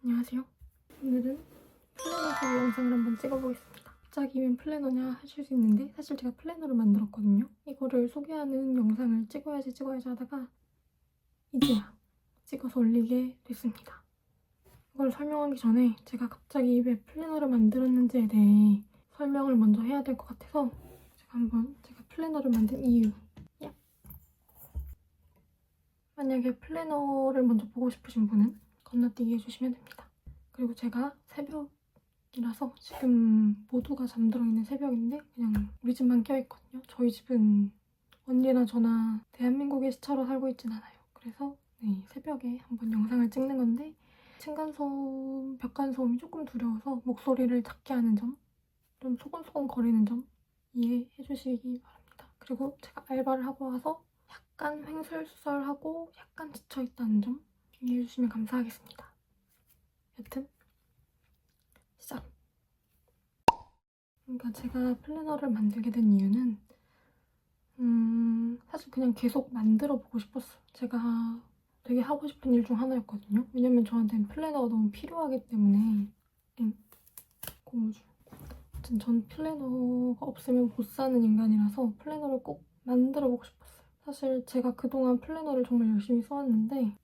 안녕하세요. 오늘은 플래너 소개 영상을 한번 찍어보겠습니다. 갑자기 웬 플래너냐 하실 수 있는데 사실 제가 플래너를 만들었거든요. 이거를 소개하는 영상을 찍어야지 하다가 이제야 찍어서 올리게 됐습니다. 이걸 설명하기 전에 제가 갑자기 왜 플래너를 만들었는지에 대해 설명을 먼저 해야 될 것 같아서 제가 플래너를 만든 이유. 만약에 플래너를 먼저 보고 싶으신 분은 건너뛰기 해주시면 됩니다. 그리고 제가 새벽이라서 지금 모두가 잠들어 있는 새벽인데 그냥 우리 집만 껴있거든요. 저희 집은 언니나 저나 대한민국의 시차로 살고 있진 않아요. 그래서 새벽에 한번 영상을 찍는 건데 층간소음, 벽간소음이 조금 두려워서 목소리를 작게 하는 점, 좀 소곤소곤 거리는 점 이해해 주시기 바랍니다. 그리고 제가 알바를 하고 와서 약간 횡설수설하고 약간 지쳐있다는 점 이해해 주시면 감사하겠습니다. 여튼 시작! 그러니까 제가 플래너를 만들게 된 이유는 사실 그냥 계속 만들어 보고 싶었어요. 제가 되게 하고 싶은 일 중 하나였거든요. 왜냐면 저한테는 플래너가 너무 필요하기 때문에. 고무줄. 아무튼 전 플래너가 없으면 못 사는 인간이라서 플래너를 꼭 만들어 보고 싶었어요. 사실 제가 그동안 플래너를 정말 열심히 써왔는데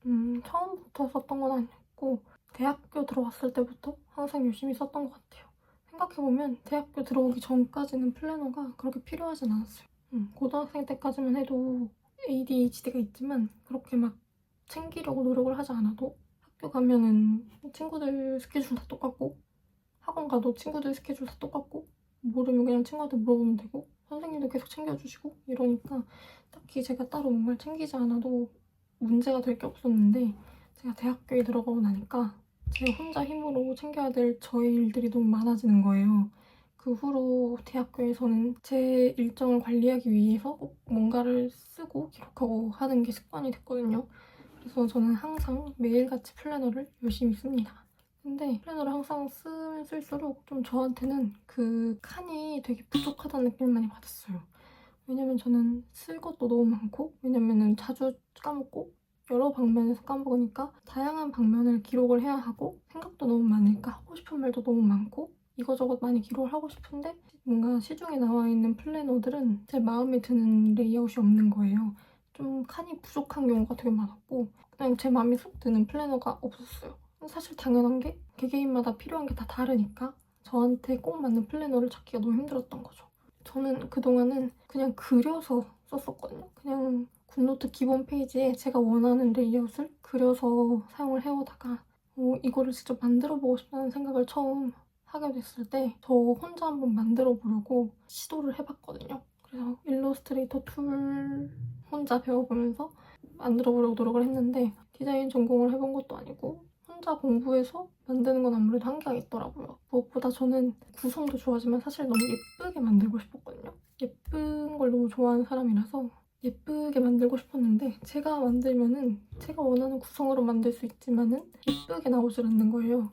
처음부터 썼던 건 아니었고 대학교 들어왔을 때부터 항상 열심히 썼던 것 같아요. 생각해보면 대학교 들어오기 전까지는 플래너가 그렇게 필요하진 않았어요. 고등학생 때까지만 해도 ADHD가 있지만 그렇게 막 챙기려고 노력을 하지 않아도 학교 가면은 친구들 스케줄 다 똑같고 학원 가도 친구들 스케줄 다 똑같고 모르면 그냥 친구한테 물어보면 되고 선생님도 계속 챙겨주시고 이러니까 딱히 제가 따로 뭔가를 챙기지 않아도 문제가 될 게 없었는데 제가 대학교에 들어가고 나니까 제가 혼자 힘으로 챙겨야 될 저의 일들이 너무 많아지는 거예요. 그 후로 대학교에서는 제 일정을 관리하기 위해서 꼭 뭔가를 쓰고 기록하고 하는 게 습관이 됐거든요. 그래서 저는 항상 매일같이 플래너를 열심히 씁니다. 근데 플래너를 항상 쓰면 쓸수록 좀 저한테는 그 칸이 되게 부족하다는 느낌을 많이 받았어요. 왜냐면 저는 쓸 것도 너무 많고 왜냐면은 자주 까먹고 여러 방면에서 까먹으니까 다양한 방면을 기록을 해야 하고 생각도 너무 많으니까 하고 싶은 말도 너무 많고 이거저것 많이 기록을 하고 싶은데 뭔가 시중에 나와 있는 플래너들은 제 마음에 드는 레이아웃이 없는 거예요. 좀 칸이 부족한 경우가 되게 많았고 그냥 제 마음에 쏙 드는 플래너가 없었어요. 사실 당연한 게 개개인마다 필요한 게 다 다르니까 저한테 꼭 맞는 플래너를 찾기가 너무 힘들었던 거죠. 저는 그동안은 그냥 그려서 썼었거든요. 그냥 굿노트 기본 페이지에 제가 원하는 레이아웃을 그려서 사용을 해오다가 이거를 직접 만들어보고 싶다는 생각을 처음 하게 됐을 때 저 혼자 한번 만들어 보려고 시도를 해봤거든요. 그래서 일러스트레이터 툴 혼자 배워보면서 만들어 보려고 노력을 했는데 디자인 전공을 해본 것도 아니고 혼자 공부해서 만드는 건 아무래도 한계가 있더라고요. 무엇보다 저는 구성도 좋아하지만 사실 너무 예쁘게 만들고 싶었거든요. 예쁜 걸 너무 좋아하는 사람이라서 예쁘게 만들고 싶었는데 제가 만들면은 제가 원하는 구성으로 만들 수 있지만은 예쁘게 나오질 않는 거예요.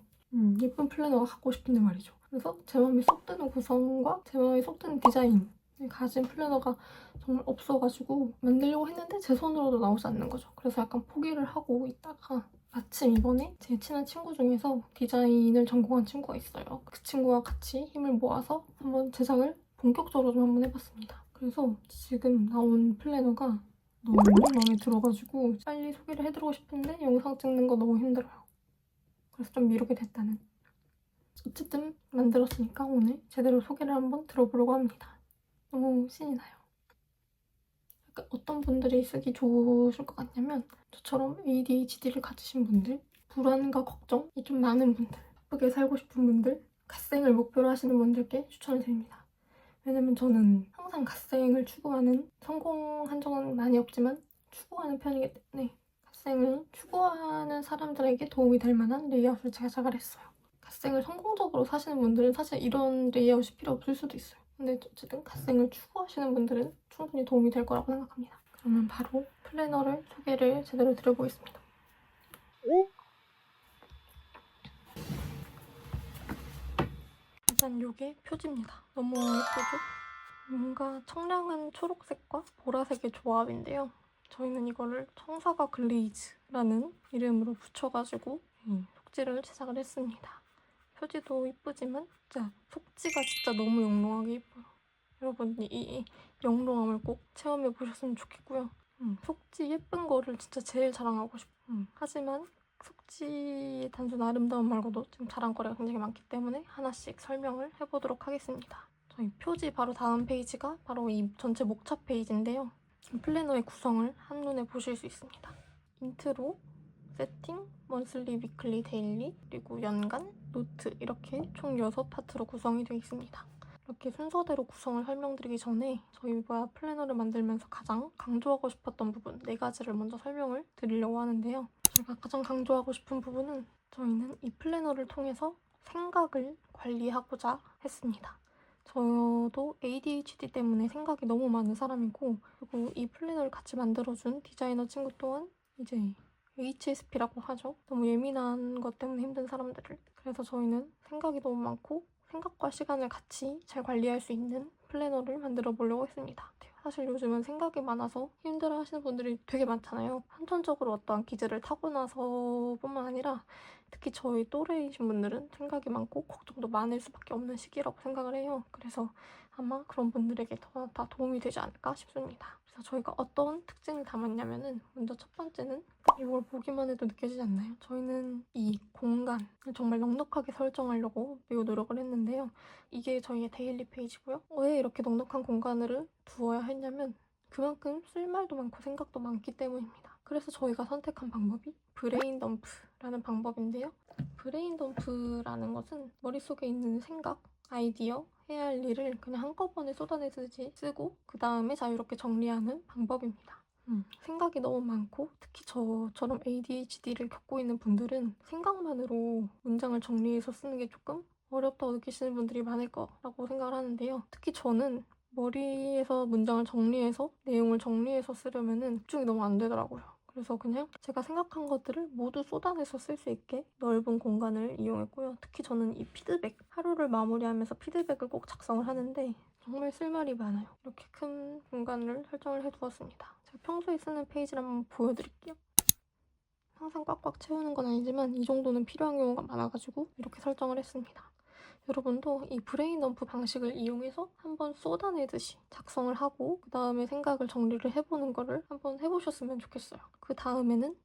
예쁜 플래너가 갖고 싶은데 말이죠. 그래서 제 마음에 쏙 드는 구성과 제 마음에 쏙 드는 디자인을 가진 플래너가 정말 없어가지고 만들려고 했는데 제 손으로도 나오지 않는 거죠. 그래서 약간 포기를 하고 있다가 마침 이번에 제 친한 친구 중에서 디자인을 전공한 친구가 있어요. 그 친구와 같이 힘을 모아서 한번 제작을 본격적으로 좀 한번 해봤습니다. 그래서 지금 나온 플래너가 너무 마음에 들어가지고 빨리 소개를 해드리고 싶은데 영상 찍는 거 너무 힘들어요. 그래서 좀 미루게 됐다는. 어쨌든 만들었으니까 오늘 제대로 소개를 한번 들어보려고 합니다. 너무 신이 나요. 그러니까 어떤 분들이 쓰기 좋으실 것 같냐면 저처럼 ADHD를 가지신 분들, 불안과 걱정이 좀 많은 분들, 예쁘게 살고 싶은 분들, 갓생을 목표로 하시는 분들께 추천을 드립니다. 왜냐면 저는 항상 갓생을 추구하는, 성공한 적은 많이 없지만 추구하는 편이기 때문에 갓생을 추구하는 사람들에게 도움이 될 만한 레이아웃을 제작을 했어요. 갓생을 성공적으로 사시는 분들은 사실 이런 레이아웃이 필요 없을 수도 있어요. 근데 어쨌든 갓생을 추구하시는 분들은 충분히 도움이 될 거라고 생각합니다. 그러면 바로 플래너를 소개를 제대로 드려보겠습니다. 일단 이게 표지입니다. 너무 예쁘죠? 뭔가 청량한 초록색과 보라색의 조합인데요. 저희는 이거를 청사과 글레이즈라는 이름으로 붙여가지고 속지를 제작을 했습니다. 표지도 이쁘지만 진짜 속지가 진짜 너무 영롱하게 이뻐요. 여러분 이 영롱함을 꼭 체험해 보셨으면 좋겠고요. 속지 예쁜 거를 진짜 제일 자랑하고 싶어요. 하지만 속지의 단순 아름다움 말고도 지금 자랑거리가 굉장히 많기 때문에 하나씩 설명을 해보도록 하겠습니다. 저희 표지 바로 다음 페이지가 바로 이 전체 목차 페이지인데요. 플래너의 구성을 한눈에 보실 수 있습니다. 인트로, 세팅, 먼슬리, 위클리, 데일리, 그리고 연간, 노트 이렇게 총 6파트로 구성이 되어 있습니다. 이렇게 순서대로 구성을 설명드리기 전에 저희가 플래너를 만들면서 가장 강조하고 싶었던 부분 4가지를 먼저 설명을 드리려고 하는데요. 제가 가장 강조하고 싶은 부분은 저희는 이 플래너를 통해서 생각을 관리하고자 했습니다. 저도 ADHD 때문에 생각이 너무 많은 사람이고, 그리고 이 플래너를 같이 만들어준 디자이너 친구 또한 이제 HSP라고 하죠. 너무 예민한 것 때문에 힘든 사람들을. 그래서 저희는 생각이 너무 많고 생각과 시간을 같이 잘 관리할 수 있는 플래너를 만들어 보려고 했습니다. 사실 요즘은 생각이 많아서 힘들어 하시는 분들이 되게 많잖아요. 선천적으로 어떠한 기질을 타고 나서뿐만 아니라 특히 저희 또래이신 분들은 생각이 많고 걱정도 많을 수밖에 없는 시기라고 생각을 해요. 그래서 아마 그런 분들에게 더 다 도움이 되지 않을까 싶습니다. 그래서 저희가 어떤 특징을 담았냐면은 먼저 첫 번째는 이걸 보기만 해도 느껴지지 않나요? 저희는 이 공간을 정말 넉넉하게 설정하려고 매우 노력을 했는데요. 이게 저희의 데일리 페이지고요. 왜 이렇게 넉넉한 공간을 두어야 했냐면 그만큼 쓸 말도 많고 생각도 많기 때문입니다. 그래서 저희가 선택한 방법이 브레인 덤프라는 방법인데요. 브레인 덤프라는 것은 머릿속에 있는 생각, 아이디어, 해야 할 일을 그냥 한꺼번에 쏟아내듯이 쓰고 그 다음에 자유롭게 정리하는 방법입니다. 생각이 너무 많고 특히 저처럼 ADHD를 겪고 있는 분들은 생각만으로 문장을 정리해서 쓰는 게 조금 어렵다고 느끼시는 분들이 많을 거라고 생각을 하는데요. 특히 저는 머리에서 문장을 정리해서 내용을 정리해서 쓰려면은 집중이 너무 안 되더라고요. 그래서 그냥 제가 생각한 것들을 모두 쏟아내서 쓸 수 있게 넓은 공간을 이용했고요. 특히 저는 이 피드백, 하루를 마무리하면서 피드백을 꼭 작성을 하는데 정말 쓸 말이 많아요. 이렇게 큰 공간을 설정을 해두었습니다. 제가 평소에 쓰는 페이지를 한번 보여드릴게요. 항상 꽉꽉 채우는 건 아니지만 이 정도는 필요한 경우가 많아가지고 이렇게 설정을 했습니다. 여러분도 이 브레인 덤프 방식을 이용해서 한번 쏟아내듯이 작성을 하고 그 다음에 생각을 정리를 해보는 거를 한번 해보셨으면 좋겠어요. 그 다음에는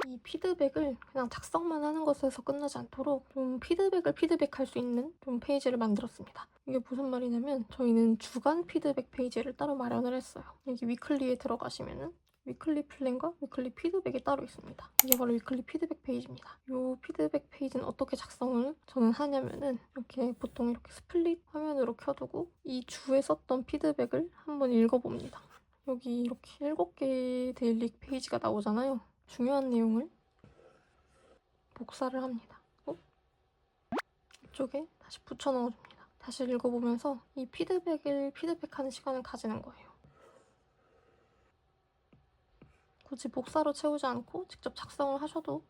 이 피드백을 그냥 작성만 하는 것에서 끝나지 않도록 좀 피드백할 수 있는 좀 페이지를 만들었습니다. 이게 무슨 말이냐면 저희는 주간 피드백 페이지를 따로 마련을 했어요. 여기 위클리에 들어가시면은 위클리 플랜과 위클리 피드백이 따로 있습니다. 이게 바로 위클리 피드백 페이지입니다. 이 피드백 페이지는 어떻게 작성을 저는 하냐면은 이렇게 보통 이렇게 스플릿 화면으로 켜두고 이 주에 썼던 피드백을 한번 읽어봅니다. 여기 이렇게 7개의 데일리 페이지가 나오잖아요. 중요한 내용을 복사를 합니다. 이쪽에 다시 붙여 넣어줍니다. 다시 읽어보면서 이 피드백하는 시간을 가지는 거예요. 굳이 복사로 채우지 않고 직접 작성을 하셔도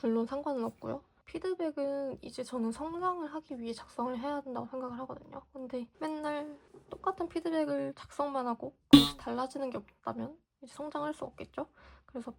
물론 상관은 없고요. 피드백은 이제 저는 성장을 하기 위해 작성을 해야 된다고 생각을 하거든요. 근데 맨날 똑같은 피드백을 작성만 하고 달라지는 게 없다면 이제 성장할 수 없겠죠? 그래서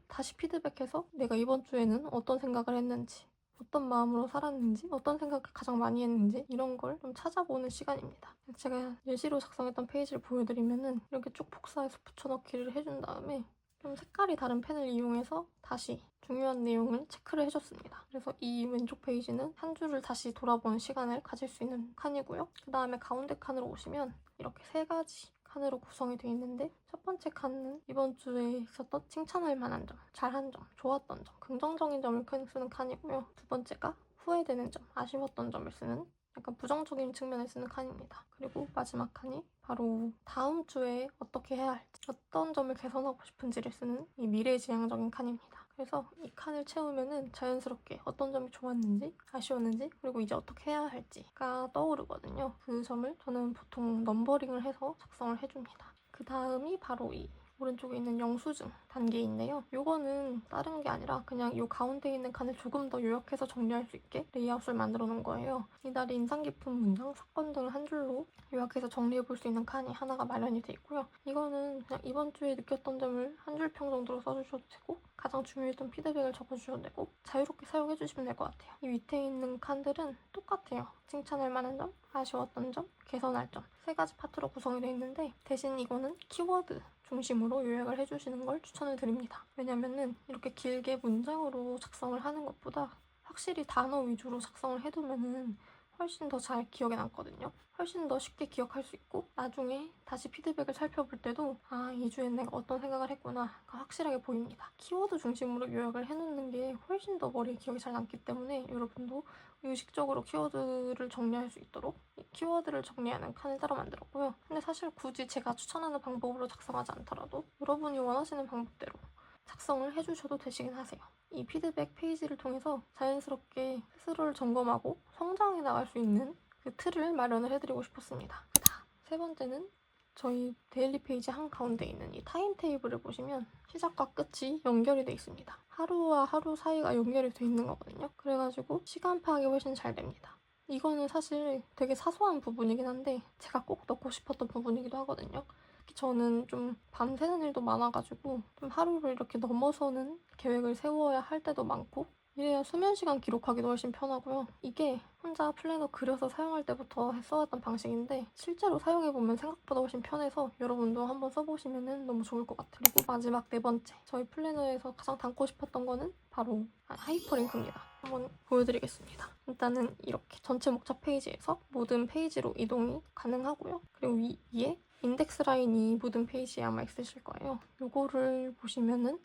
다시 피드백해서 내가 이번 주에는 어떤 생각을 했는지, 어떤 마음으로 살았는지, 어떤 생각을 가장 많이 했는지 이런 걸 좀 찾아보는 시간입니다. 제가 예시로 작성했던 페이지를 보여드리면은 이렇게 쭉 복사해서 붙여넣기를 해준 다음에 좀 색깔이 다른 펜을 이용해서 다시 중요한 내용을 체크를 해줬습니다. 그래서 이 왼쪽 페이지는 한 줄을 다시 돌아보는 시간을 가질 수 있는 칸이고요. 그 다음에 가운데 칸으로 오시면 이렇게 3가지 칸으로 구성이 되어 있는데 첫 번째 칸은 이번 주에 있었던 칭찬할 만한 점, 잘한 점, 좋았던 점, 긍정적인 점을 쓰는 칸이고요. 두 번째가 후회되는 점, 아쉬웠던 점을 쓰는 약간 부정적인 측면을 쓰는 칸입니다. 그리고 마지막 칸이 바로 다음 주에 어떻게 해야 할지, 어떤 점을 개선하고 싶은지를 쓰는 이 미래지향적인 칸입니다. 그래서 이 칸을 채우면은 자연스럽게 어떤 점이 좋았는지, 아쉬웠는지, 그리고 이제 어떻게 해야 할지가 떠오르거든요. 그 점을 저는 보통 넘버링을 해서 작성을 해줍니다. 그 다음이 바로 이 오른쪽에 있는 영수증 단계인데요. 이거는 다른 게 아니라 그냥 이 가운데 있는 칸을 조금 더 요약해서 정리할 수 있게 레이아웃을 만들어 놓은 거예요. 이달의 인상 깊은 문장, 사건 등을 한 줄로 요약해서 정리해 볼 수 있는 칸이 하나가 마련이 돼 있고요. 이거는 그냥 이번 주에 느꼈던 점을 한 줄 평 정도로 써주셔도 되고 가장 중요했던 피드백을 적어주셔도 되고 자유롭게 사용해 주시면 될 것 같아요. 이 밑에 있는 칸들은 똑같아요. 칭찬할 만한 점, 아쉬웠던 점, 개선할 점 세 가지 파트로 구성이 되어 있는데 대신 이거는 키워드 중심으로 요약을 해주시는 걸 추천을 드립니다. 왜냐면은 이렇게 길게 문장으로 작성을 하는 것보다 확실히 단어 위주로 작성을 해두면은 훨씬 더 잘 기억에 남거든요. 훨씬 더 쉽게 기억할 수 있고 나중에 다시 피드백을 살펴볼 때도 아, 2주엔 내가 어떤 생각을 했구나가 확실하게 보입니다. 키워드 중심으로 요약을 해놓는 게 훨씬 더 머리에 기억이 잘 남기 때문에 여러분도 의식적으로 키워드를 정리할 수 있도록 이 키워드를 정리하는 칸을 따로 만들었고요. 근데 사실 굳이 제가 추천하는 방법으로 작성하지 않더라도 여러분이 원하시는 방법대로 작성을 해주셔도 되시긴 하세요. 이 피드백 페이지를 통해서 자연스럽게 스스로를 점검하고 성장해 나갈 수 있는 그 틀을 마련을 해드리고 싶었습니다. 세 번째는 저희 데일리 페이지 한가운데 있는 이 타임 테이블을 보시면 시작과 끝이 연결이 돼 있습니다. 하루와 하루 사이가 연결이 돼 있는 거거든요. 그래가지고 시간 파악이 훨씬 잘 됩니다. 이거는 사실 되게 사소한 부분이긴 한데 제가 꼭 넣고 싶었던 부분이기도 하거든요. 특히 저는 좀 밤새는 일도 많아가지고 좀 하루를 이렇게 넘어서는 계획을 세워야 할 때도 많고 이래야 수면 시간 기록하기도 훨씬 편하고요. 이게 혼자 플래너 그려서 사용할 때부터 써왔던 방식인데 실제로 사용해보면 생각보다 훨씬 편해서 여러분도 한번 써보시면 너무 좋을 것 같아요. 그리고 마지막 네 번째, 저희 플래너에서 가장 담고 싶었던 거는 바로 하이퍼링크입니다. 한번 보여드리겠습니다. 일단은 이렇게 전체 목차 페이지에서 모든 페이지로 이동이 가능하고요. 그리고 위에 인덱스 라인이 모든 페이지에 아마 있으실 거예요. 요거를 보시면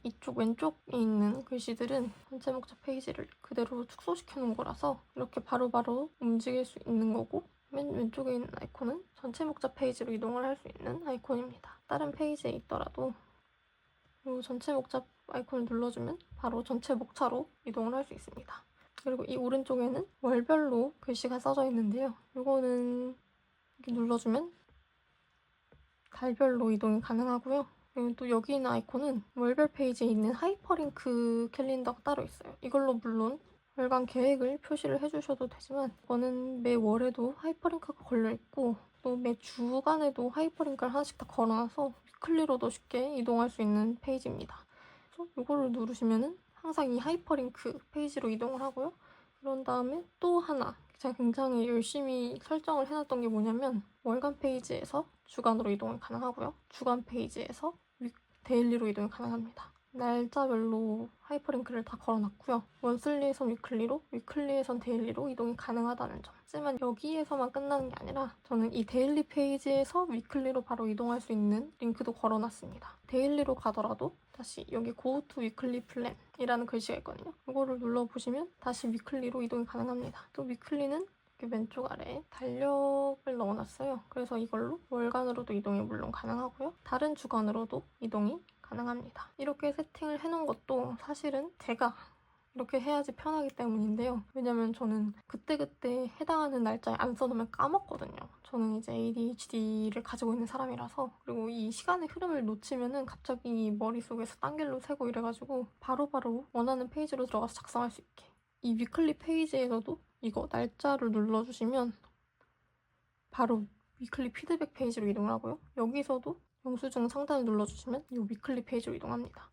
이쪽 왼쪽에 있는 글씨들은 전체 목차 페이지를 그대로 축소시켜 놓은 거라서 이렇게 바로바로 움직일 수 있는 거고 맨 왼쪽에 있는 아이콘은 전체 목차 페이지로 이동을 할 수 있는 아이콘입니다. 다른 페이지에 있더라도 이 전체 목차 아이콘을 눌러주면 바로 전체 목차로 이동을 할 수 있습니다. 그리고 이 오른쪽에는 월별로 글씨가 써져 있는데요. 이거는 이렇게 눌러주면 달별로 이동이 가능하고요. 그리고 또 여기 있는 아이콘은 월별 페이지에 있는 하이퍼링크 캘린더가 따로 있어요. 이걸로 물론 월간 계획을 표시를 해주셔도 되지만 이거는 매 월에도 하이퍼링크가 걸려있고 또 매 주간에도 하이퍼링크를 하나씩 다 걸어놔서 위클리로도 쉽게 이동할 수 있는 페이지입니다. 그래서 이거를 누르시면은 항상 이 하이퍼링크 페이지로 이동을 하고요. 그런 다음에 또 하나 제가 굉장히 열심히 설정을 해놨던 게 뭐냐면 월간 페이지에서 주간으로 이동이 가능하고요. 주간 페이지에서 데일리로 이동이 가능합니다. 날짜별로 하이퍼링크를 다 걸어놨고요. 원슬리에선 위클리로, 위클리에선 데일리로 이동이 가능하다는 점. 하지만 여기에서만 끝나는 게 아니라 저는 이 데일리 페이지에서 위클리로 바로 이동할 수 있는 링크도 걸어놨습니다. 데일리로 가더라도 다시 여기 Go to Weekly Plan이라는 글씨가 있거든요. 이거를 눌러보시면 다시 위클리로 이동이 가능합니다. 또 위클리는 이렇게 왼쪽 아래에 달력을 넣어놨어요. 그래서 이걸로 월간으로도 이동이 물론 가능하고요. 다른 주간으로도 이동이 가능합니다. 이렇게 세팅을 해놓은 것도 사실은 제가 이렇게 해야지 편하기 때문인데요. 왜냐면 저는 그때그때 해당하는 날짜에 안 써놓으면 까먹거든요. 저는 이제 ADHD를 가지고 있는 사람이라서 그리고 이 시간의 흐름을 놓치면은 갑자기 머릿속에서 딴 길로 새고 이래가지고 바로바로 원하는 페이지로 들어가서 작성할 수 있게 이 위클리 페이지에서도 이거 날짜를 눌러주시면 바로 위클리 피드백 페이지로 이동을 하고요. 여기서도 영수증 상단을 눌러주시면 이 위클리 페이지로 이동합니다.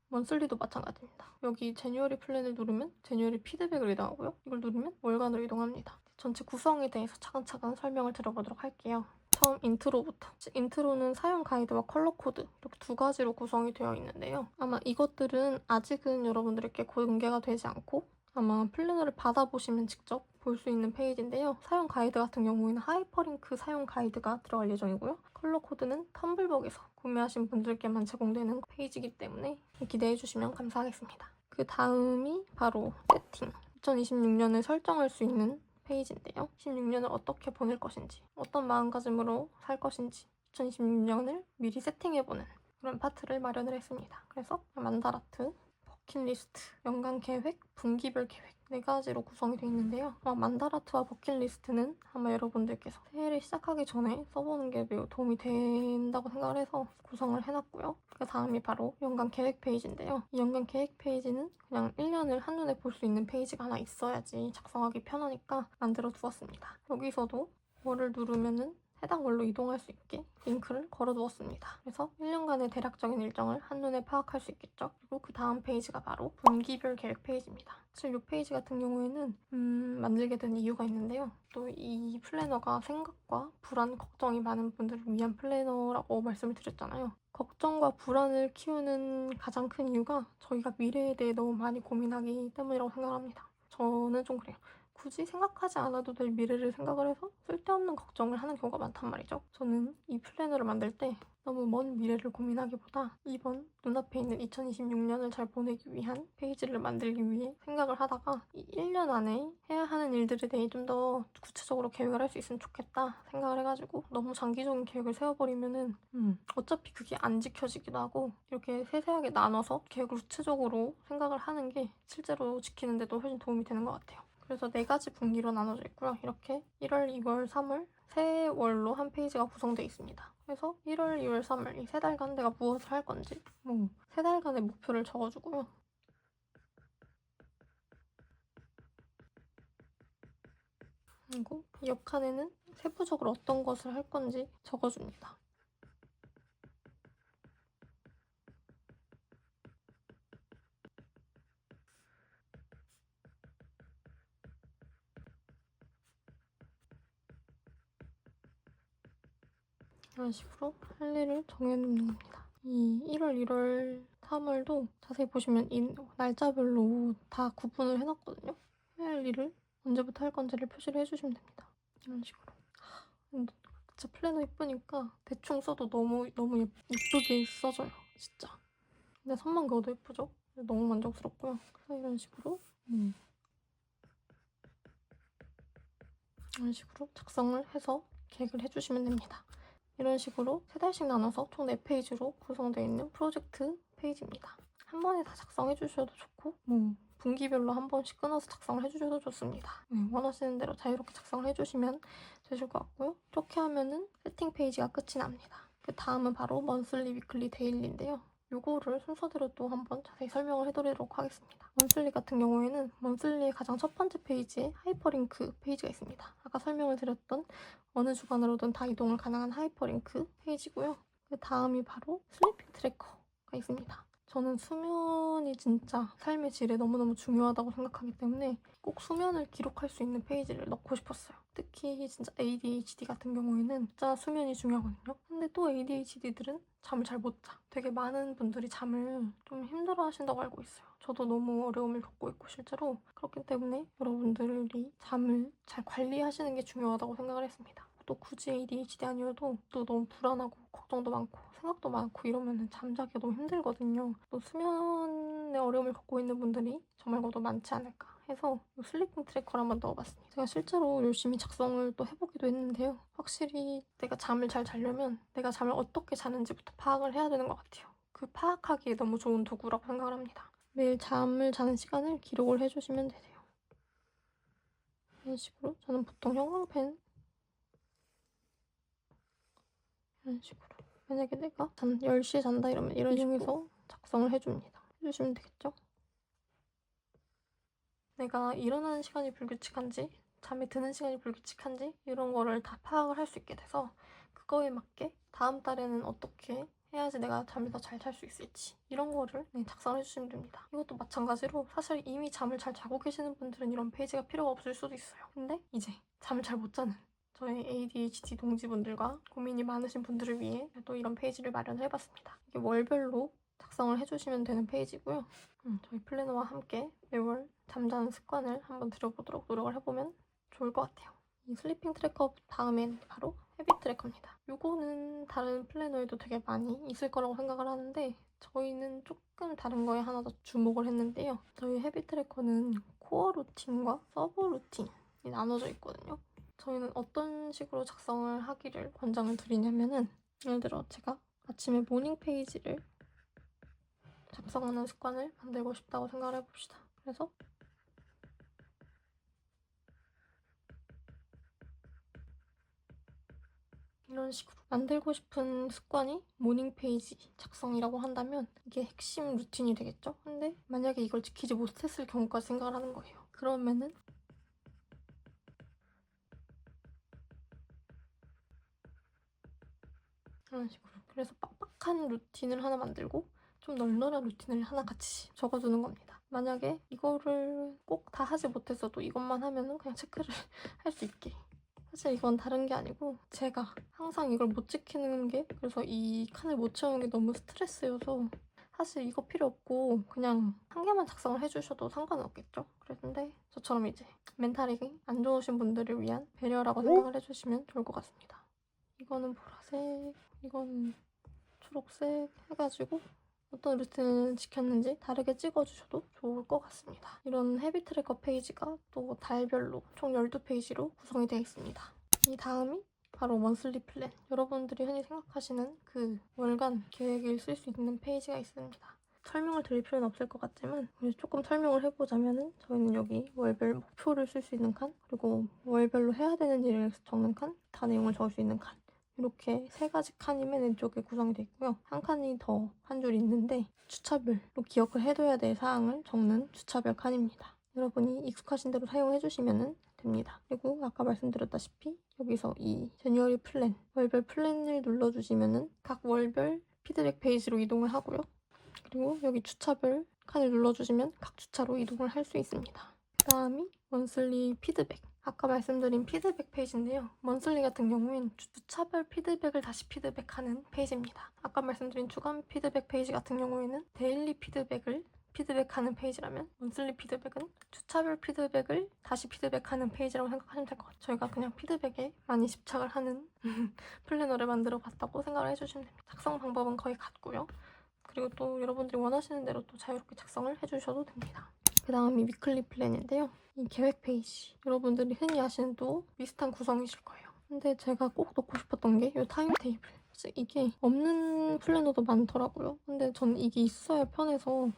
먼슬리도 마찬가지입니다. 여기 제뉴어리 플랜을 누르면 제뉴어리 피드백으로 이동하고요. 이걸 누르면 월간으로 이동합니다. 전체 구성에 대해서 차근차근 설명을 드려보도록 할게요. 처음 인트로부터. 인트로는 사용 가이드와 컬러 코드 이렇게 두 가지로 구성이 되어 있는데요. 아마 이것들은 아직은 여러분들에게 공개가 되지 않고 아마 플래너를 받아보시면 직접 볼 수 있는 페이지인데요. 사용 가이드 같은 경우에는 하이퍼링크 사용 가이드가 들어갈 예정이고요. 컬러 코드는 텀블벅에서 구매하신 분들께만 제공되는 페이지이기 때문에 기대해 주시면 감사하겠습니다. 그 다음이 바로 세팅. 2026년을 설정할 수 있는 페이지인데요. 26년을 어떻게 보낼 것인지, 어떤 마음가짐으로 살 것인지 2026년을 미리 세팅해보는 그런 파트를 마련을 했습니다. 그래서 만다라트, 버킷리스트, 연간 계획, 분기별 계획 4가지로 구성이 되어 있는데요. 만다라트와 버킷리스트는 아마 여러분들께서 새해를 시작하기 전에 써보는 게 매우 도움이 된다고 생각을 해서 구성을 해놨고요. 그 다음이 바로 연간 계획 페이지인데요. 이 연간 계획 페이지는 그냥 1년을 한눈에 볼 수 있는 페이지가 하나 있어야지 작성하기 편하니까 만들어 두었습니다. 여기서도 뭐를 누르면은 해당 월로 이동할 수 있게 링크를 걸어두었습니다. 그래서 1년간의 대략적인 일정을 한눈에 파악할 수 있겠죠. 그리고 그 다음 페이지가 바로 분기별 계획 페이지입니다. 사실 이 페이지 같은 경우에는 만들게 된 이유가 있는데요. 또 이 플래너가 생각과 불안, 걱정이 많은 분들을 위한 플래너라고 말씀을 드렸잖아요. 걱정과 불안을 키우는 가장 큰 이유가 저희가 미래에 대해 너무 많이 고민하기 때문이라고 생각합니다. 저는 좀 그래요. 굳이 생각하지 않아도 될 미래를 생각을 해서 쓸데없는 걱정을 하는 경우가 많단 말이죠. 저는 이 플래너를 만들 때 너무 먼 미래를 고민하기보다 이번 눈앞에 있는 2026년을 잘 보내기 위한 페이지를 만들기 위해 생각을 하다가 이 1년 안에 해야 하는 일들에 대해 좀 더 구체적으로 계획을 할 수 있으면 좋겠다 생각을 해가지고 너무 장기적인 계획을 세워버리면은 어차피 그게 안 지켜지기도 하고 이렇게 세세하게 나눠서 계획을 구체적으로 생각을 하는 게 실제로 지키는데도 훨씬 도움이 되는 것 같아요. 그래서 4가지 분기로 나눠져 있고요. 이렇게 1월, 2월, 3월 세 월로 한 페이지가 구성되어 있습니다. 그래서 1월, 2월, 3월 이 3달간 내가 무엇을 할 건지 3달간의 목표를 적어주고요. 그리고 이 옆칸에는 세부적으로 어떤 것을 할 건지 적어줍니다. 이런 식으로 할 일을 정해놓는 겁니다. 이 1월, 1월, 3월도 자세히 보시면 이 날짜별로 다 구분을 해놨거든요. 해야 할 일을 언제부터 할 건지를 표시를 해주시면 됩니다. 이런 식으로. 진짜 플래너 예쁘니까 대충 써도 너무 예쁘게 써져요. 진짜. 근데 손만 그어도 예쁘죠? 너무 만족스럽고요. 그래서 이런 식으로 이런 식으로 작성을 해서 계획을 해주시면 됩니다. 이런 식으로 3달씩 나눠서 총 4페이지로 구성되어 있는 프로젝트 페이지입니다. 한 번에 다 작성해 주셔도 좋고 분기별로 한 번씩 끊어서 작성을 해주셔도 좋습니다. 원하시는 대로 자유롭게 작성을 해주시면 되실 것 같고요. 이렇게 하면은 세팅 페이지가 끝이 납니다. 그 다음은 바로 먼슬리, 위클리, 데일리인데요. 요거를 순서대로 또 한번 자세히 설명을 해드리도록 하겠습니다. 먼슬리 같은 경우에는 먼슬리의 가장 첫 번째 페이지에 하이퍼링크 페이지가 있습니다. 아까 설명을 드렸던 어느 주간으로든 다 이동을 가능한 하이퍼링크 페이지고요. 그 다음이 바로 슬리핑 트래커가 있습니다. 저는 수면이 진짜 삶의 질에 너무너무 중요하다고 생각하기 때문에 꼭 수면을 기록할 수 있는 페이지를 넣고 싶었어요. 특히 진짜 ADHD 같은 경우에는 진짜 수면이 중요하거든요. 근데 또 ADHD들은 잠을 잘 못 자. 되게 많은 분들이 잠을 좀 힘들어 하신다고 알고 있어요. 저도 너무 어려움을 겪고 있고 실제로 그렇기 때문에 여러분들이 잠을 잘 관리하시는 게 중요하다고 생각을 했습니다. 또 굳이 ADHD 아니어도 또 너무 불안하고 걱정도 많고 생각도 많고 이러면 잠자기가 너무 힘들거든요. 또 수면에 어려움을 겪고 있는 분들이 저 말고도 많지 않을까 해서 슬리핑 트래커를 한번 넣어봤습니다. 제가 실제로 열심히 작성을 또 해보기도 했는데요. 확실히 내가 잠을 잘 자려면 내가 잠을 어떻게 자는지부터 파악을 해야 되는 것 같아요. 그 파악하기에 너무 좋은 도구라고 생각을 합니다. 매일 잠을 자는 시간을 기록을 해주시면 되세요. 이런 식으로 저는 보통 형광펜 이런 식으로 만약에 내가 10시에 잔다 이러면 이런 식으로 작성을 해주시면 되겠죠? 내가 일어나는 시간이 불규칙한지 잠이 드는 시간이 불규칙한지 이런 거를 다 파악을 할 수 있게 돼서 그거에 맞게 다음 달에는 어떻게 해야지 내가 잠을 더 잘 잘 수 있을지 이런 거를 작성을 해주시면 됩니다. 이것도 마찬가지로 사실 이미 잠을 잘 자고 계시는 분들은 이런 페이지가 필요가 없을 수도 있어요. 근데 이제 잠을 잘 못 자는 저희 ADHD 동지분들과 고민이 많으신 분들을 위해 또 이런 페이지를 마련을 해봤습니다. 이게 월별로 작성을 해주시면 되는 페이지고요. 저희 플래너와 함께 매월 잠자는 습관을 한번 들여보도록 노력을 해보면 좋을 것 같아요. 이 슬리핑 트래커 다음엔 바로 헤비 트래커입니다. 이거는 다른 플래너에도 되게 많이 있을 거라고 생각을 하는데 저희는 조금 다른 거에 하나 더 주목을 했는데요. 저희 헤비 트래커는 코어 루틴과 서브 루틴이 나눠져 있거든요. 저희는 어떤 식으로 작성을 하기를 권장을 드리냐면은 예를 들어 제가 아침에 모닝 페이지를 작성하는 습관을 만들고 싶다고 생각을 해봅시다. 그래서 이런 식으로 만들고 싶은 습관이 모닝 페이지 작성이라고 한다면 이게 핵심 루틴이 되겠죠? 근데 만약에 이걸 지키지 못했을 경우까지 생각을 하는 거예요. 그러면은 이런 식으로. 그래서 빡빡한 루틴을 하나 만들고 좀 널널한 루틴을 하나 같이 적어두는 겁니다. 만약에 이거를 꼭 다 하지 못했어도 이것만 하면은 그냥 체크를 할 수 있게. 사실 이건 다른 게 아니고 제가 항상 이걸 못 지키는 게, 그래서 이 칸을 못 채우는 게 너무 스트레스여서 사실 이거 필요 없고 그냥 한 개만 작성을 해주셔도 상관은 없겠죠? 그런데 저처럼 이제 멘탈이 안 좋으신 분들을 위한 배려라고 생각을 해주시면 좋을 것 같습니다. 이거는 보라색, 이거는 초록색 해가지고 어떤 루틴을 지켰는지 다르게 찍어주셔도 좋을 것 같습니다. 이런 헤비 트래커 페이지가 또 달별로 총 12페이지로 구성이 되어 있습니다. 이 다음이 바로 먼슬리 플랜. 여러분들이 흔히 생각하시는 그 월간 계획을 쓸 수 있는 페이지가 있습니다. 설명을 드릴 필요는 없을 것 같지만 조금 설명을 해보자면은 저희는 여기 월별 목표를 쓸 수 있는 칸, 그리고 월별로 해야 되는 일을 적는 칸, 다 내용을 적을 수 있는 칸, 이렇게 3가지 칸이 맨 왼쪽에 구성이 되어 있고요. 한 칸이 더 한 줄 있는데 주차별로 기억을 해둬야 될 사항을 적는 주차별 칸입니다. 여러분이 익숙하신 대로 사용해주시면 됩니다. 그리고 아까 말씀드렸다시피 여기서 이 제뉴어리 플랜, 월별 플랜을 눌러주시면 각 월별 피드백 페이지로 이동을 하고요. 그리고 여기 주차별 칸을 눌러주시면 각 주차로 이동을 할 수 있습니다. 그 다음이 먼슬리 피드백. 아까 말씀드린 피드백 페이지인데요. 먼슬리 같은 경우엔 주차별 피드백을 다시 피드백하는 페이지입니다. 아까 말씀드린 주간 피드백 페이지 같은 경우에는 데일리 피드백을 피드백하는 페이지라면 먼슬리 피드백은 주차별 피드백을 다시 피드백하는 페이지라고 생각하시면 될 것 같아요. 저희가 그냥 피드백에 많이 집착을 하는 플래너를 만들어 봤다고 생각을 해주시면 됩니다. 작성 방법은 거의 같고요. 그리고 또 여러분들이 원하시는 대로 또 자유롭게 작성을 해주셔도 됩니다. 그 다음이 위클리 플랜인데요. 이 계획 페이지. 여러분들이 흔히 아시는 또 비슷한 구성이실 거예요. 근데 제가 꼭 넣고 싶었던 게 이 타임 테이블. 사실 이게 없는 플래너도 많더라고요. 근데 저는 이게 있어야 편해서,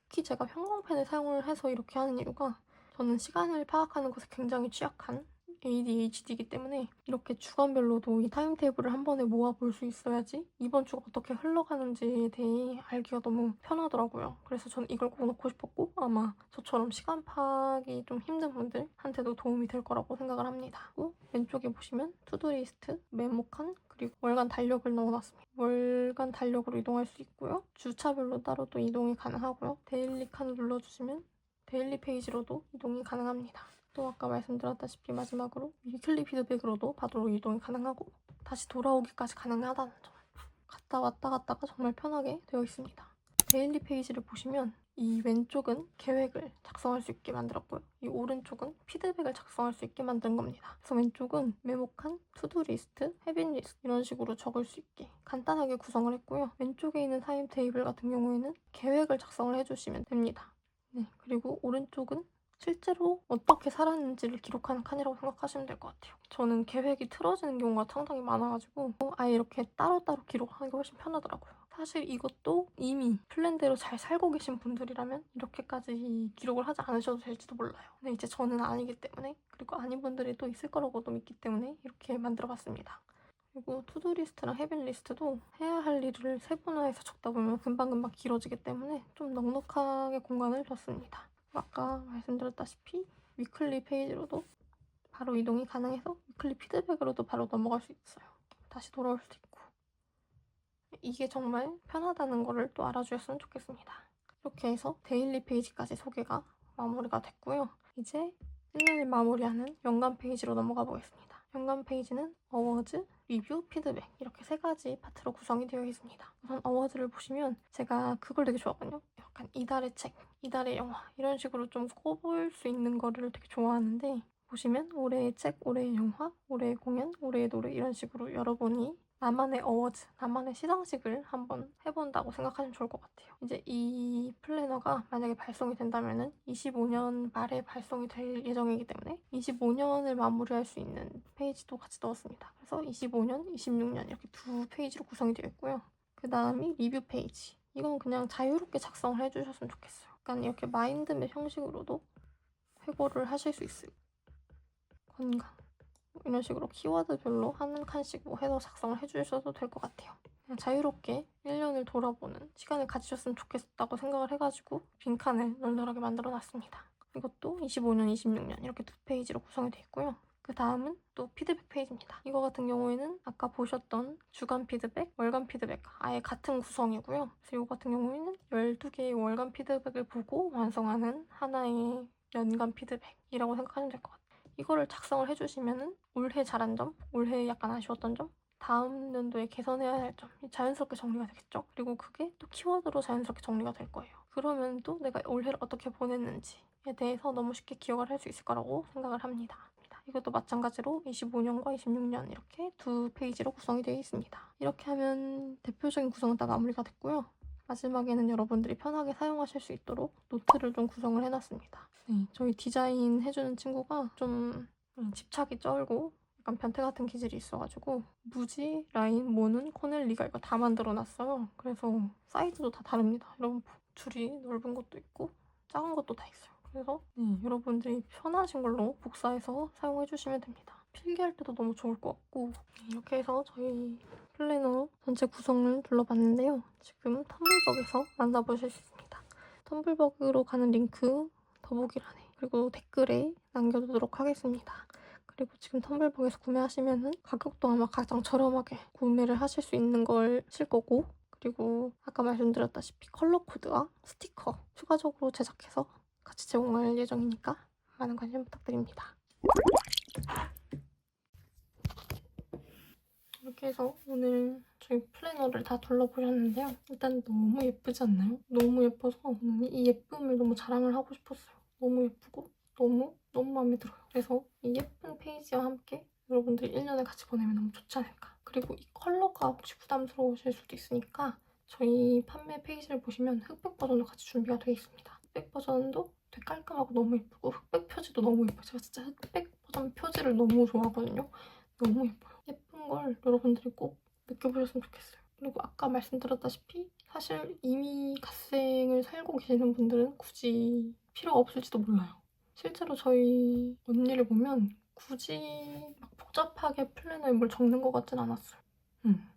특히 제가 형광펜을 사용을 해서 이렇게 하는 이유가 저는 시간을 파악하는 것에 굉장히 취약한 ADHD이기 때문에 이렇게 주간별로도 이 타임테이블을 한 번에 모아볼 수 있어야지 이번 주가 어떻게 흘러가는지에 대해 알기가 너무 편하더라고요. 그래서 저는 이걸 꼭 넣고 싶었고 아마 저처럼 시간 파악이 좀 힘든 분들한테도 도움이 될 거라고 생각을 합니다. 그리고 왼쪽에 보시면 투두리스트, 메모칸, 그리고 월간 달력을 넣어놨습니다. 월간 달력으로 이동할 수 있고요. 주차별로 따로 또 이동이 가능하고요. 데일리 칸을 눌러주시면 데일리 페이지로도 이동이 가능합니다. 또 아까 말씀드렸다시피 마지막으로 위클리 피드백으로도 바로 이동이 가능하고 다시 돌아오기까지 가능하다는 점. 갔다 왔다 갔다가 정말 편하게 되어 있습니다. 데일리 페이지를 보시면 이 왼쪽은 계획을 작성할 수 있게 만들었고요. 이 오른쪽은 피드백을 작성할 수 있게 만든 겁니다. 그래서 왼쪽은 메모칸, 투두리스트, 헤비리스트 이런 식으로 적을 수 있게 간단하게 구성을 했고요. 왼쪽에 있는 타임 테이블 같은 경우에는 계획을 작성을 해주시면 됩니다. 네, 그리고 오른쪽은 실제로 어떻게 살았는지를 기록하는 칸이라고 생각하시면 될 것 같아요. 저는 계획이 틀어지는 경우가 상당히 많아가지고 아예 이렇게 따로따로 기록하는 게 훨씬 편하더라고요. 사실 이것도 이미 플랜대로 잘 살고 계신 분들이라면 이렇게까지 기록을 하지 않으셔도 될지도 몰라요. 근데 이제 저는 아니기 때문에, 그리고 아닌 분들이 또 있을 거라고도 믿기 때문에 이렇게 만들어봤습니다. 그리고 투두리스트랑 헤비리스트도 해야 할 일을 세분화해서 적다 보면 금방금방 길어지기 때문에 좀 넉넉하게 공간을 뒀습니다. 아까 말씀드렸다시피 위클리 페이지로도 바로 이동이 가능해서 위클리 피드백으로도 바로 넘어갈 수 있어요. 다시 돌아올 수도 있고. 이게 정말 편하다는 거를 또 알아주셨으면 좋겠습니다. 이렇게 해서 데일리 페이지까지 소개가 마무리가 됐고요. 이제 1년을 마무리하는 연간 페이지로 넘어가 보겠습니다. 연간 페이지는 어워즈, 리뷰, 피드백 이렇게 3가지 파트로 구성이 되어 있습니다. 우선 어워즈를 보시면 제가 그걸 되게 좋아하거든요. 약간 이달의 책, 이달의 영화 이런 식으로 좀 꼽을 수 있는 거를 되게 좋아하는데, 보시면 올해의 책, 올해의 영화, 올해의 공연, 올해의 노래 이런 식으로 여러분이 나만의 어워즈, 나만의 시상식을 한번 해본다고 생각하시면 좋을 것 같아요. 이제 이 플래너가 만약에 발송이 된다면은 25년 말에 발송이 될 예정이기 때문에 25년을 마무리할 수 있는 페이지도 같이 넣었습니다. 그래서 25년, 26년 이렇게 2페이지로 구성이 되어 있고요. 그 다음이 리뷰 페이지. 이건 그냥 자유롭게 작성을 해주셨으면 좋겠어요. 약간 이렇게 마인드맵 형식으로도 회고를 하실 수 있어요. 건강 이런 식으로 키워드별로 한 칸씩 뭐 해서 작성을 해주셔도 될 것 같아요. 그냥 자유롭게 1년을 돌아보는 시간을 가지셨으면 좋겠다고 생각을 해가지고 빈칸을 널널하게 만들어놨습니다. 이것도 25년, 26년 이렇게 2페이지로 구성이 되어 있고요. 그 다음은 또 피드백 페이지입니다. 이거 같은 경우에는 아까 보셨던 주간 피드백, 월간 피드백 아예 같은 구성이고요. 그래서 이거 같은 경우에는 12개의 월간 피드백을 보고 완성하는 하나의 연간 피드백이라고 생각하시면 될 것 같아요. 이거를 작성을 해주시면은 올해 잘한 점, 올해 약간 아쉬웠던 점, 다음 연도에 개선해야 할 점 자연스럽게 정리가 되겠죠. 그리고 그게 또 키워드로 자연스럽게 정리가 될 거예요. 그러면 또 내가 올해를 어떻게 보냈는지에 대해서 너무 쉽게 기억을 할 수 있을 거라고 생각을 합니다. 이것도 마찬가지로 25년과 26년 이렇게 2페이지로 구성이 되어 있습니다. 이렇게 하면 대표적인 구성은 다 마무리가 됐고요. 마지막에는 여러분들이 편하게 사용하실 수 있도록 노트를 좀 구성을 해놨습니다. 네, 저희 디자인 해주는 친구가 좀 집착이 쩔고 약간 변태 같은 기질이 있어가지고 무지, 라인, 모는, 코넬리가 이거 다 만들어놨어요. 그래서 사이즈도 다 다릅니다. 여러분 줄이 넓은 것도 있고 작은 것도 다 있어요. 그래서 여러분들이 편하신 걸로 복사해서 사용해주시면 됩니다. 필기할 때도 너무 좋을 것 같고 이렇게 해서 저희 플래너 전체 구성을 둘러봤는데요. 지금 텀블벅에서 만나보실 수 있습니다. 텀블벅으로 가는 링크 더보기란에 그리고 댓글에 남겨두도록 하겠습니다. 그리고 지금 텀블벅에서 구매하시면은 가격도 아마 가장 저렴하게 구매를 하실 수 있는 걸 실 거고 그리고 아까 말씀드렸다시피 컬러 코드와 스티커 추가적으로 제작해서 같이 제공할 예정이니까 많은 관심 부탁드립니다. 이렇게 해서 오늘 저희 플래너를 다 둘러보셨는데요. 일단 너무 예쁘지 않나요? 너무 예뻐서 오늘 이 예쁨을 너무 자랑을 하고 싶었어요. 너무 예쁘고 너무 마음에 들어요. 그래서 이 예쁜 페이지와 함께 여러분들이 1년을 같이 보내면 너무 좋지 않을까. 그리고 이 컬러가 혹시 부담스러우실 수도 있으니까 저희 판매 페이지를 보시면 흑백 버전도 같이 준비가 되어 있습니다. 흑백 버전도 되게 깔끔하고 너무 예쁘고 흑백 표지도 너무 예뻐요. 제가 진짜 흑백 버전 표지를 너무 좋아하거든요. 너무 예뻐요. 예쁜 걸 여러분들이 꼭 느껴보셨으면 좋겠어요. 그리고 아까 말씀드렸다시피 사실 이미 갓생을 살고 계시는 분들은 굳이 필요가 없을지도 몰라요. 실제로 저희 언니를 보면 굳이 막 복잡하게 플래너에 뭘 적는 것 같진 않았어요.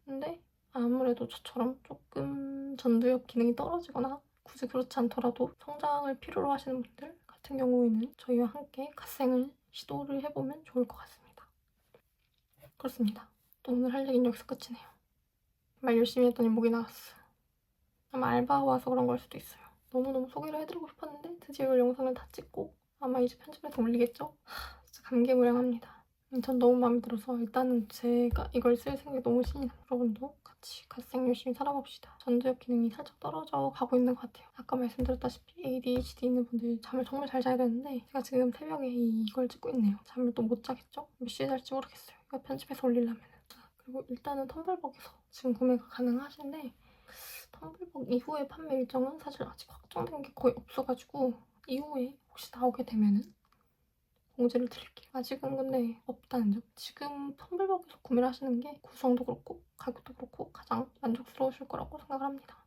근데 아무래도 저처럼 조금 전두엽 기능이 떨어지거나 굳이 그렇지 않더라도 성장을 필요로 하시는 분들 같은 경우에는 저희와 함께 갓생을 시도를 해보면 좋을 것 같습니다. 그렇습니다. 또 오늘 할 얘기는 여기서 끝이네요. 말 열심히 했더니 목이 나갔어. 아마 알바 와서 그런 걸 수도 있어요. 너무너무 소개를 해드리고 싶었는데 드디어 이 영상을 다 찍고 아마 이제 편집해서 올리겠죠? 진짜 감개무량합니다. 전 너무 마음에 들어서 일단은 제가 이걸 쓸 생각이 너무 신이 나요. 여러분도 같이 갓생 열심히 살아봅시다. 전두엽 기능이 살짝 떨어져 가고 있는 것 같아요. 아까 말씀드렸다시피 ADHD 있는 분들 잠을 정말 잘 자야 되는데 제가 지금 새벽에 이걸 찍고 있네요. 잠을 또 못 자겠죠? 몇 시에 잘지 모르겠어요. 이거 편집해서 올리려면. 그리고 일단은 텀블벅에서 지금 구매가 가능하신데 텀블벅 이후에 판매 일정은 사실 아직 확정된 게 거의 없어가지고 이후에 혹시 나오게 되면은 공지를 드릴게요. 아직은 근데 없다는 점. 지금 텀블벅에서 구매를 하시는 게 구성도 그렇고 가격도 그렇고 가장 만족스러우실 거라고 생각을 합니다.